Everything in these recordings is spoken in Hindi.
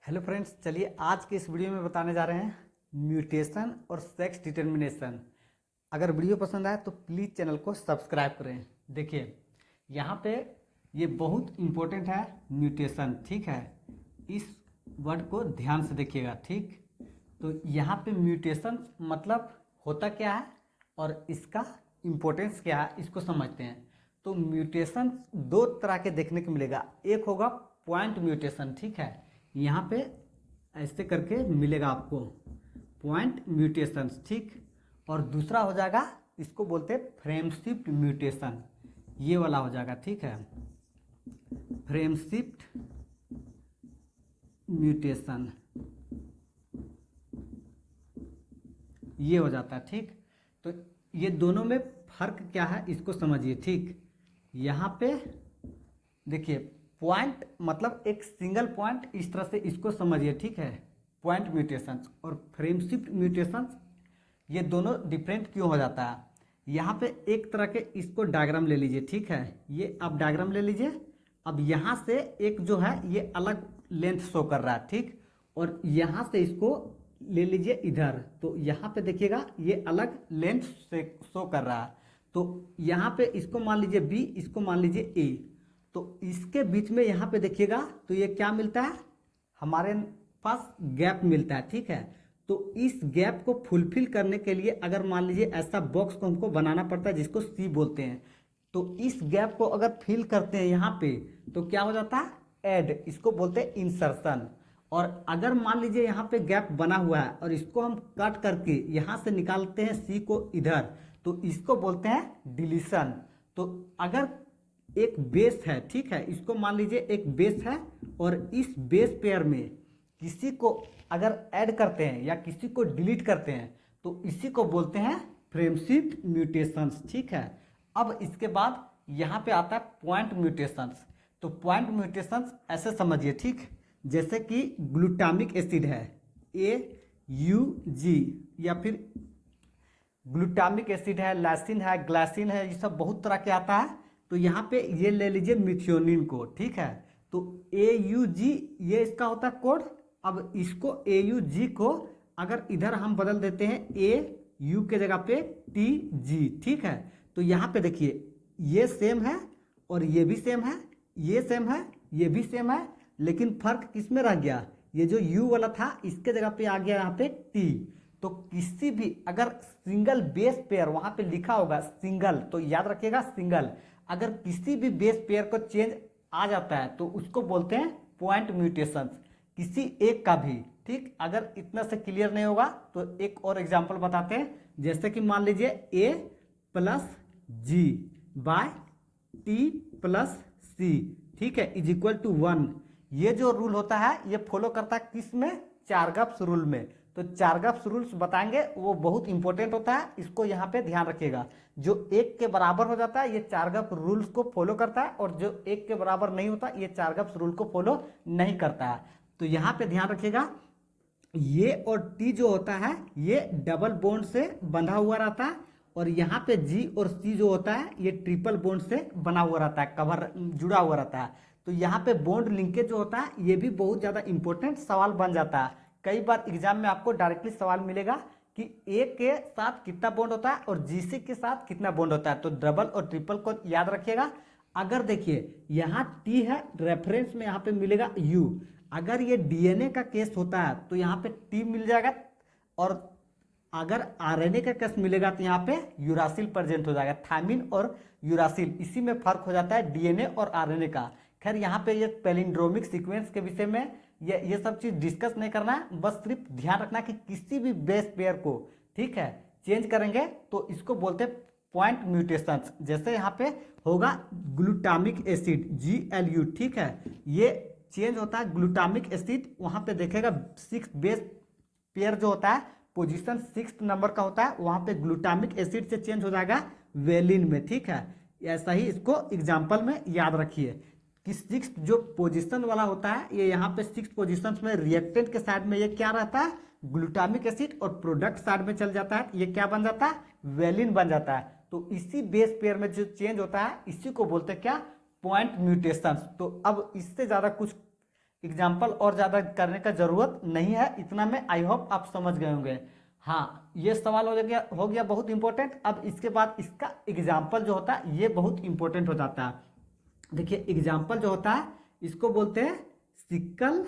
हेलो फ्रेंड्स, चलिए आज के इस वीडियो में बताने जा रहे हैं म्यूटेशन और सेक्स डिटर्मिनेशन। अगर वीडियो पसंद आए तो प्लीज़ चैनल को सब्सक्राइब करें। देखिए यहाँ पे ये बहुत इम्पोर्टेंट है म्यूटेशन, ठीक है। इस वर्ड को ध्यान से देखिएगा, ठीक। तो यहाँ पे म्यूटेशन मतलब होता क्या है और इसका इम्पोर्टेंस क्या है, इसको समझते हैं। तो म्यूटेशन दो तरह के देखने को मिलेगा। एक होगा पॉइंट म्यूटेशन, ठीक है। यहाँ पे ऐसे करके मिलेगा आपको पॉइंट म्यूटेशंस, ठीक। और दूसरा हो जाएगा, इसको बोलते हैं फ्रेम शिफ्ट म्यूटेशन, ये वाला हो जाएगा, ठीक है। फ्रेम शिफ्ट म्यूटेशन ये हो जाता है, ठीक। तो ये दोनों में फर्क क्या है इसको समझिए, ठीक। यहाँ पे देखिए पॉइंट मतलब एक सिंगल पॉइंट, इस तरह से इसको समझिए, ठीक है। पॉइंट म्यूटेशंस और फ्रेम शिफ्ट म्यूटेशंस ये दोनों डिफरेंट क्यों हो जाता है। यहाँ पे एक तरह के इसको डायग्राम ले लीजिए, ठीक है। ये आप डायग्राम ले लीजिए। अब यहाँ से एक जो है ये अलग लेंथ शो कर रहा है, ठीक। और यहाँ से इसको ले लीजिए इधर, तो यहाँ पे देखिएगा ये अलग लेंथ से शो कर रहा है। तो यहाँ पे इसको मान लीजिए बी, इसको मान लीजिए ए। तो इसके बीच में यहाँ पे देखिएगा तो ये क्या मिलता है, हमारे पास गैप मिलता है, ठीक है। तो इस गैप को फुलफिल करने के लिए अगर मान लीजिए ऐसा बॉक्स को हमको बनाना पड़ता है जिसको सी बोलते हैं। तो इस गैप को अगर फिल करते हैं यहाँ पे तो क्या हो जाता है, ऐड, इसको बोलते हैं इंसर्शन। और अगर मान लीजिए यहाँ पे गैप बना हुआ है और इसको हम कट करके यहाँ से निकालते हैं सी को इधर, तो इसको बोलते हैं डिलीशन। तो अगर एक बेस है, ठीक है, इसको मान लीजिए एक बेस है और इस बेस पेयर में किसी को अगर ऐड करते हैं या किसी को डिलीट करते हैं तो इसी को बोलते हैं फ्रेम शिफ्ट म्यूटेशंस, ठीक है। अब इसके बाद यहाँ पे आता है पॉइंट म्यूटेशंस। तो पॉइंट म्यूटेशंस ऐसे समझिए, ठीक। जैसे कि ग्लूटामिक एसिड है AUG, या फिर ग्लूटामिक एसिड है, लाइसिन है, ग्लाइसिन है, ये सब बहुत तरह के आता है। तो यहाँ पे ये ले लीजिए मिथियोनिन को, ठीक है। तो AUG ये इसका होता है कोड। अब इसको AUG को अगर इधर हम बदल देते हैं AU के जगह पे TG, ठीक है। तो यहाँ पे देखिए ये सेम है और ये भी सेम है, ये सेम है, ये भी सेम है, लेकिन फर्क किस में रह गया, ये जो U वाला था इसके जगह पे आ गया यहाँ पे T। तो किसी भी अगर सिंगल बेस पेयर वहां पे लिखा होगा सिंगल, तो याद रखिएगा सिंगल। अगर किसी भी बेस पेयर को चेंज आ जाता है तो उसको बोलते हैं पॉइंट म्यूटेशंस, किसी एक का भी, ठीक। अगर इतना से क्लियर नहीं होगा तो एक और एग्जांपल बताते हैं। जैसे कि मान लीजिए A plus G by T plus C, ठीक है, इज इक्वल टू 1। ये जो रूल होता है ये फॉलो करता है किस में, चारगप्स रूल में। तो चारगप्स रूल्स बताएंगे, वो बहुत इंपॉर्टेंट होता है, इसको यहाँ पे ध्यान रखिएगा। जो एक के बराबर हो जाता है ये चारगप्स रूल्स को फॉलो करता है, और जो एक के बराबर नहीं होता ये चारगप्स रूल को फॉलो नहीं करता है। तो यहाँ पे ध्यान रखिएगा, ये और टी जो होता है ये डबल बॉन्ड से बंधा हुआ रहता है, और यहाँ पे जी और सी जो होता है ये ट्रिपल बॉन्ड से बना हुआ रहता है, कवर जुड़ा हुआ रहता है। तो यहाँ पे बॉन्ड लिंकेज जो होता है ये भी बहुत ज़्यादा इंपॉर्टेंट सवाल बन जाता है। कई बार एग्जाम में आपको डायरेक्टली सवाल मिलेगा कि ए के साथ कितना बॉन्ड होता है और जीसी के साथ कितना बॉन्ड होता है। तो डबल और ट्रिपल को याद रखिएगा। अगर देखिए यहाँ टी है, रेफरेंस में यहाँ पे मिलेगा यू। अगर ये डीएनए का केस होता है तो यहाँ पे टी मिल जाएगा, और अगर आरएनए का केस मिलेगा तो यहाँ पे यूरासिल प्रेजेंट हो जाएगा। थायमिन और यूरासिल, इसी में फर्क हो जाता है डीएनए और आरएनए का। खैर यहाँ पे ये पैलिंड्रोमिक सीक्वेंस के विषय में ये सब चीज डिस्कस नहीं करना है, बस सिर्फ ध्यान रखना कि किसी भी बेस पेयर को, ठीक है, चेंज करेंगे तो इसको बोलते हैं पॉइंट म्यूटेशंस। जैसे यहाँ पे होगा ग्लूटामिक एसिड GLU, ठीक है, ये चेंज होता है ग्लूटामिक एसिड। वहाँ पे देखेगा 6 बेस पेयर जो होता है पोजीशन 6 नंबर का होता है, वहाँ पे ग्लूटामिक एसिड से चेंज हो जाएगा वेलिन में, ठीक है। ऐसा ही इसको एग्जाम्पल में याद रखिए कि 6 जो पोजीशन वाला होता है ये यहाँ पे 6 पोजीशंस में रिएक्टेंट के साइड में ये क्या रहता है, ग्लूटामिक एसिड, और प्रोडक्ट साइड में चल जाता है ये क्या बन जाता है, वेलिन बन जाता है। तो इसी बेस पेयर में जो चेंज होता है इसी को बोलते हैं क्या, पॉइंट म्यूटेशंस। तो अब इससे ज़्यादा कुछ एग्जाम्पल और ज़्यादा करने का ज़रूरत नहीं है, इतना में आई होप आप समझ गए होंगे। हाँ, ये सवाल हो गया बहुत इंपॉर्टेंट। अब इसके बाद इसका एग्जाम्पल जो होता है ये बहुत इंपॉर्टेंट हो जाता है। देखिए एग्जाम्पल जो होता है इसको बोलते हैं सिकल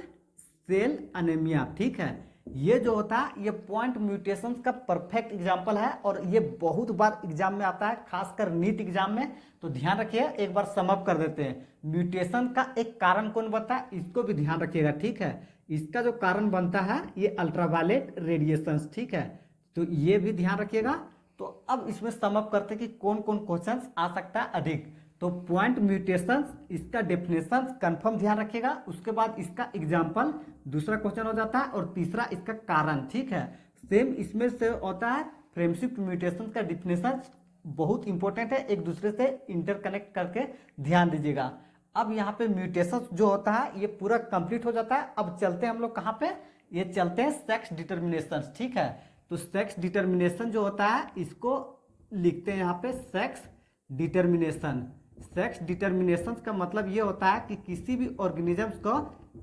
सेल अनेमिया, ठीक है। ये जो होता है ये पॉइंट म्यूटेशंस का परफेक्ट एग्जाम्पल है और ये बहुत बार एग्जाम में आता है, खासकर नीट एग्जाम में। तो ध्यान रखिए, एक बार सम अप कर देते हैं। म्यूटेशन का एक कारण कौन बनता है इसको भी ध्यान रखिएगा, ठीक है। इसका जो कारण बनता है ये अल्ट्रावायलेट रेडिएशंस, ठीक है, तो ये भी ध्यान रखिएगा। तो अब इसमें सम अप करते हैं कि कौन कौन क्वेश्चन आ सकता है अधिक। तो पॉइंट म्यूटेशंस, इसका डेफिनेशन कंफर्म ध्यान रखिएगा। उसके बाद इसका एग्जाम्पल दूसरा क्वेश्चन हो जाता है और तीसरा इसका कारण, ठीक है। सेम इसमें से होता है फ्रेमशिफ्ट म्यूटेशन का डेफिनेशन बहुत इंपॉर्टेंट है, एक दूसरे से इंटरकनेक्ट करके ध्यान दीजिएगा। अब यहाँ पे म्यूटेशन जो होता है ये पूरा कंप्लीट हो जाता है। अब चलते हैं हम लोग कहाँ पे, ये चलते हैं सेक्स डिटर्मिनेशन, ठीक है। तो सेक्स डिटर्मिनेशन जो होता है इसको लिखते हैं यहाँ पे सेक्स डिटर्मिनेशन। सेक्स डिटर्मिनेशन का मतलब ये होता है कि किसी भी ऑर्गेनिजम्स को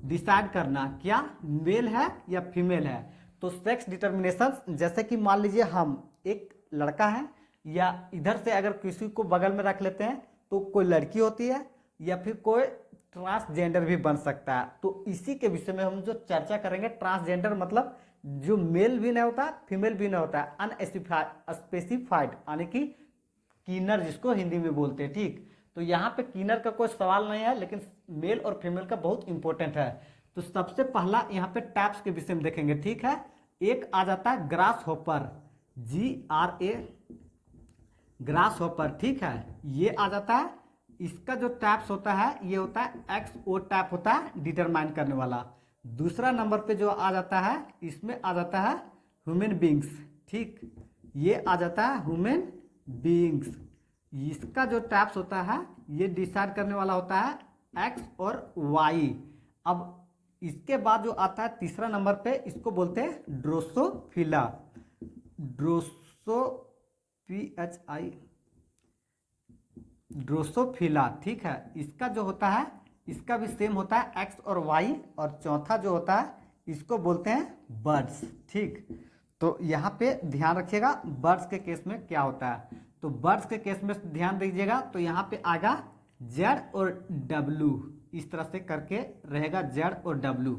डिसाइड करना क्या मेल है या फीमेल है। तो सेक्स डिटर्मिनेशन जैसे कि मान लीजिए हम एक लड़का है या इधर से अगर किसी को बगल में रख लेते हैं तो कोई लड़की होती है या फिर कोई ट्रांसजेंडर भी बन सकता है। तो इसी के विषय में हम जो चर्चा करेंगे, ट्रांसजेंडर मतलब जो मेल भी नहीं होता फीमेल भी नहीं होता, अनस्पेसिफाइड यानी कि कीनर जिसको हिंदी में बोलते हैं, ठीक। तो यहाँ पे कीनर का कोई सवाल नहीं है, लेकिन मेल और फीमेल का बहुत इंपॉर्टेंट है। तो सबसे पहला यहाँ पे टैप्स के विषय में देखेंगे, ठीक है। एक आ जाता है grass hopper, GRA grass hopper, ठीक है, ये आ जाता है। इसका जो टैप्स होता है ये होता है XO टैप होता है डिटरमाइन करने वाला। दूसरा नंबर पे जो आ जाता है इसमें आ जाता है ह्यूमन बींग्स, ठीक, ये आ जाता है ह्यूमन बींग्स। इसका जो टैप्स होता है ये डिसाइड करने वाला होता है X और Y। अब इसके बाद जो आता है तीसरा नंबर पे इसको बोलते हैं ड्रोसोफिला, ड्रोसोफिला, ठीक है। इसका जो होता है इसका भी सेम होता है X और Y। और चौथा जो होता है इसको बोलते हैं बर्ड्स, ठीक। तो यहाँ पे ध्यान रखिएगा बर्ड्स के केस में क्या होता है। तो बर्ड्स के केस में ध्यान दीजिएगा, तो यहाँ पे आएगा Z और W, इस तरह से करके रहेगा Z और W।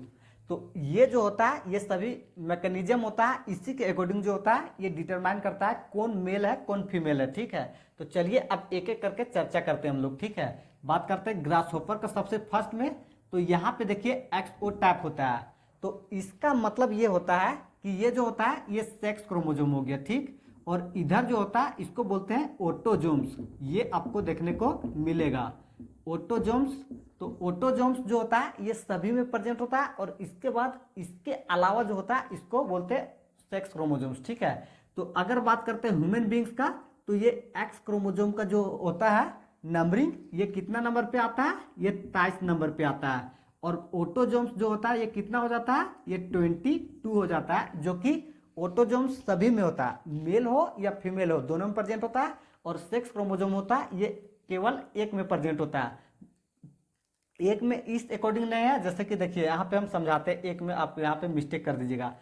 तो ये जो होता है ये सभी मैकेनिज्म होता है, इसी के अकॉर्डिंग जो होता है ये डिटरमाइन करता है कौन मेल है कौन फीमेल है, ठीक है। तो चलिए अब एक एक करके चर्चा करते हैं हम लोग, ठीक है। बात करते हैं ग्रासहॉपर का सबसे फर्स्ट में। तो यहाँ पे देखिए XO टैप होता है, तो इसका मतलब ये होता है कि ये जो होता है ये सेक्स क्रोमोसोम हो गया, ठीक। और इधर जो होता है इसको बोलते हैं ऑटोजोम्स, ये आपको देखने को मिलेगा ऑटोजोम्स। तो ऑटोजोम्स जो होता है ये सभी में प्रेजेंट होता है और इसके बाद इसके अलावा जो होता है इसको बोलते हैं सेक्स क्रोमोसोम्स, ठीक है। तो अगर बात करते हैं ह्यूमन बींग्स का, तो ये X क्रोमोसोम का जो होता है नंबरिंग ये कितना नंबर पे आता है, ये 23 नंबर पे आता है। और ऑटोजोम्स जो होता है ये कितना हो जाता है, ये 22 हो जाता है, जो कि ऑटोजोम्स सभी में होता है, मेल हो या फीमेल हो दोनों में प्रेजेंट होता है। और सेक्स क्रोमोसोम होता है ये केवल एक में प्रेजेंट होता है, एक में इस अकॉर्डिंग नहीं है। जैसे कि देखिए यहाँ पे हम समझाते हैं, एक में आप यहाँ पे मिस्टेक कर दीजिएगा।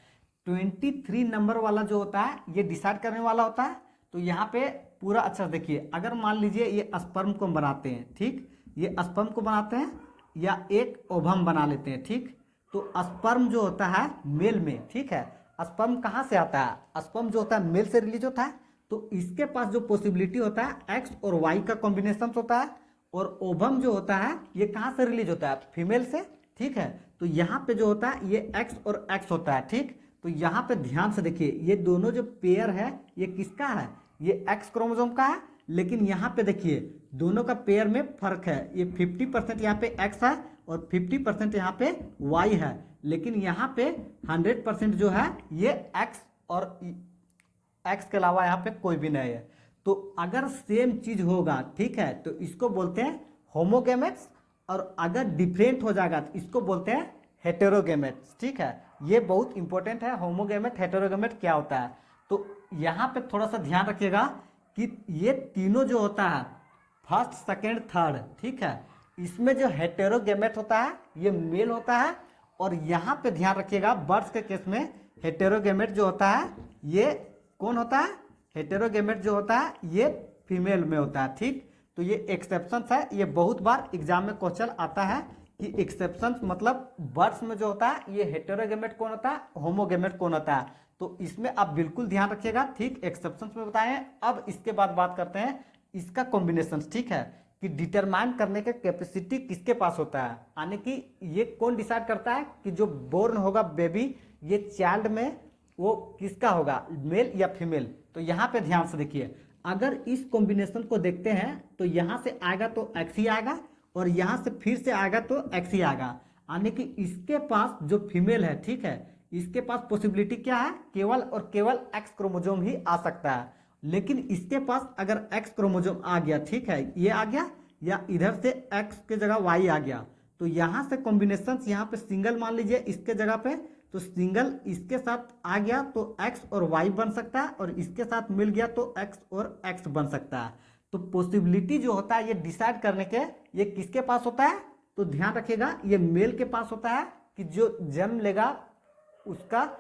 23 नंबर वाला जो होता है ये डिसाइड करने वाला होता है। तो यहाँ पे पूरा अच्छा देखिए, अगर मान लीजिए ये स्पर्म को बनाते हैं, ठीक, ये स्पर्म को बनाते हैं या एक ओवम बना लेते हैं, ठीक। तो स्पर्म जो होता है मेल में, ठीक है, स्पर्म कहाँ से आता है, स्पर्म जो होता है मेल से रिलीज होता है। तो इसके पास जो पॉसिबिलिटी होता है X और Y का कॉम्बिनेशन होता है। और ओवम जो होता है ये कहाँ से रिलीज होता है, फीमेल से, ठीक है। तो यहाँ पे जो होता है ये X और X होता है, ठीक। तो यहाँ पे ध्यान से देखिए ये दोनों जो पेयर है ये किसका है, ये X क्रोमोसोम का है। लेकिन यहाँ पे देखिए दोनों का पेयर में फर्क है, ये 50% यहाँ पे X है और 50% यहाँ पे Y है। लेकिन यहाँ पे 100% जो है ये X और X के अलावा यहाँ पे कोई भी नहीं है। तो अगर सेम चीज होगा, ठीक है, तो इसको बोलते हैं होमोगेमेट्स। और अगर डिफरेंट हो जाएगा तो इसको बोलते हैं हेटेरोगेमेट्स, ठीक है। ये बहुत इंपॉर्टेंट है, होमोगेमेट हेटेरोगेमेट क्या होता है। तो यहाँ पे थोड़ा सा ध्यान रखिएगा कि ये तीनों जो होता है फर्स्ट सेकेंड थर्ड, ठीक है, इसमें जो हेटेरोगेमेट होता है ये मेल होता है, और यहाँ पे ध्यान रखिएगा बर्ड्स के केस में हेटेरोगेमेट जो होता है ये कौन होता है, हेटेरोगेमेट जो होता है ये फीमेल में होता है। ठीक, तो ये एक्सेप्शन है, ये बहुत बार एग्जाम में क्वेश्चन आता है कि एक्सेप्शन मतलब बर्ड्स में जो होता है ये हेटेरोगेमेट कौन होता है, होमोगेमेट कौन होता है। तो इसमें आप बिल्कुल ध्यान रखिएगा। ठीक, एक्सेप्शंस में बताए हैं। अब इसके बाद बात करते हैं इसका कॉम्बिनेशन। ठीक है, कि डिटरमाइन करने का कैपेसिटी किसके पास होता है, यानी कि ये कौन डिसाइड करता है कि जो बोर्न होगा बेबी, ये चाइल्ड में वो किसका होगा, मेल या फीमेल। तो यहाँ पे ध्यान से देखिए, अगर इस कॉम्बिनेशन को देखते हैं तो यहाँ से आएगा तो एक्स ही आएगा, और यहाँ से फिर से आएगा तो एक्स ही आएगा, यानी कि इसके पास जो फीमेल है, ठीक है, इसके पास पॉसिबिलिटी क्या है, केवल और केवल एक्स क्रोमोजोम ही आ सकता है। लेकिन इसके पास अगर एक्स क्रोमोजोम आ गया, ठीक है, ये आ गया, या इधर से एक्स के जगह वाई आ गया, तो यहाँ से कॉम्बिनेशन यहाँ पे सिंगल मान लीजिए इसके जगह पे, तो सिंगल इसके साथ आ गया तो एक्स और वाई बन सकता है, और इसके साथ मिल गया तो एक्स और एक्स बन सकता है। तो पॉसिबिलिटी जो होता है ये डिसाइड करने के, ये किसके पास होता है, तो ध्यान रखिएगा ये मेल के पास होता है कि जो जन्म लेगा उसका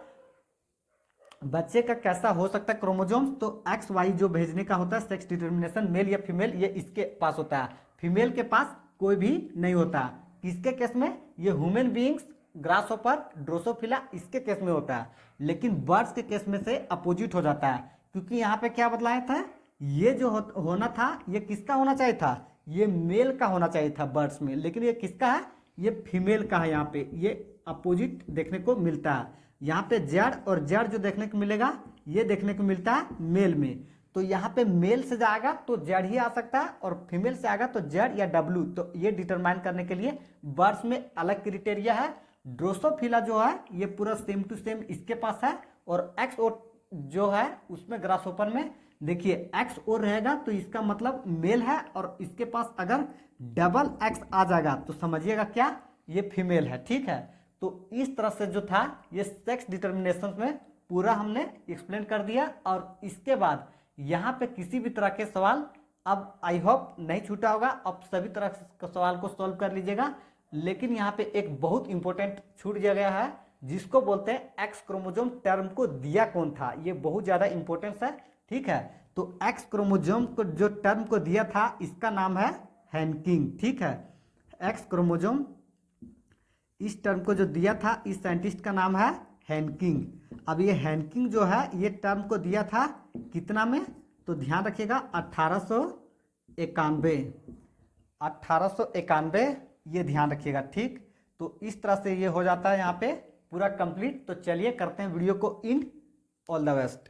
बच्चे का कैसा हो सकता है क्रोमोजोम्स, तो एक्स वाई जो भेजने का होता है सेक्स डिटर्मिनेशन, मेल या फीमेल, ये इसके पास होता है। फीमेल के पास कोई भी नहीं होता। किसके केस में, ये ह्यूमन बीइंग्स, ग्रासहोपर, ड्रोसोफिला, इसके केस में होता है। लेकिन बर्ड्स के केस में से अपोजिट हो जाता है, क्योंकि यहाँ पे क्या बतलाया था, ये जो होना था ये किसका होना चाहिए था, ये मेल का होना चाहिए था बर्ड्स में, लेकिन ये किसका है, ये फीमेल का है। यहाँ पे ये अपोजिट देखने को मिलता है। यहाँ पे जड़ और जड़ जो देखने को मिलेगा ये देखने को मिलता है मेल में। तो यहाँ पे मेल से जाएगा तो जड़ ही आ सकता है, और फीमेल से आएगा तो जड़ या डब्लू। तो ये डिटरमाइन करने के लिए बर्ड्स में अलग क्राइटेरिया है। ड्रोसोफिला जो है ये पूरा सेम टू सेम इसके पास है, और एक्स और जो है उसमें ग्रासहोपर में देखिए एक्स और रहेगा तो इसका मतलब मेल है, और इसके पास अगर डबल एक्स आ जाएगा तो समझिएगा क्या, ये फीमेल है। ठीक है, तो इस तरह से जो था ये सेक्स डिटर्मिनेशन में पूरा हमने एक्सप्लेन कर दिया। और इसके बाद यहाँ पे किसी भी तरह के सवाल अब आई होप नहीं छूटा होगा, अब सभी तरह के सवाल को सॉल्व कर लीजिएगा। लेकिन यहाँ पे एक बहुत इंपॉर्टेंट छूट गया है, जिसको बोलते हैं एक्स क्रोमोजोम टर्म को दिया कौन था, ये बहुत ज़्यादा इंपॉर्टेंस है। ठीक है, तो एक्स क्रोमोजोम को जो टर्म को दिया था इसका नाम है हैनकिंग। ठीक है, एक्स क्रोमोजोम इस टर्म को जो दिया था इस साइंटिस्ट का नाम है हैनकिंग। अब ये हैनकिंग जो है ये टर्म को दिया था कितना में, तो ध्यान रखिएगा 1891 ये ध्यान रखिएगा। ठीक, तो इस तरह से ये हो जाता है यहाँ पे पूरा कंप्लीट। तो चलिए करते हैं वीडियो को इन, ऑल द बेस्ट।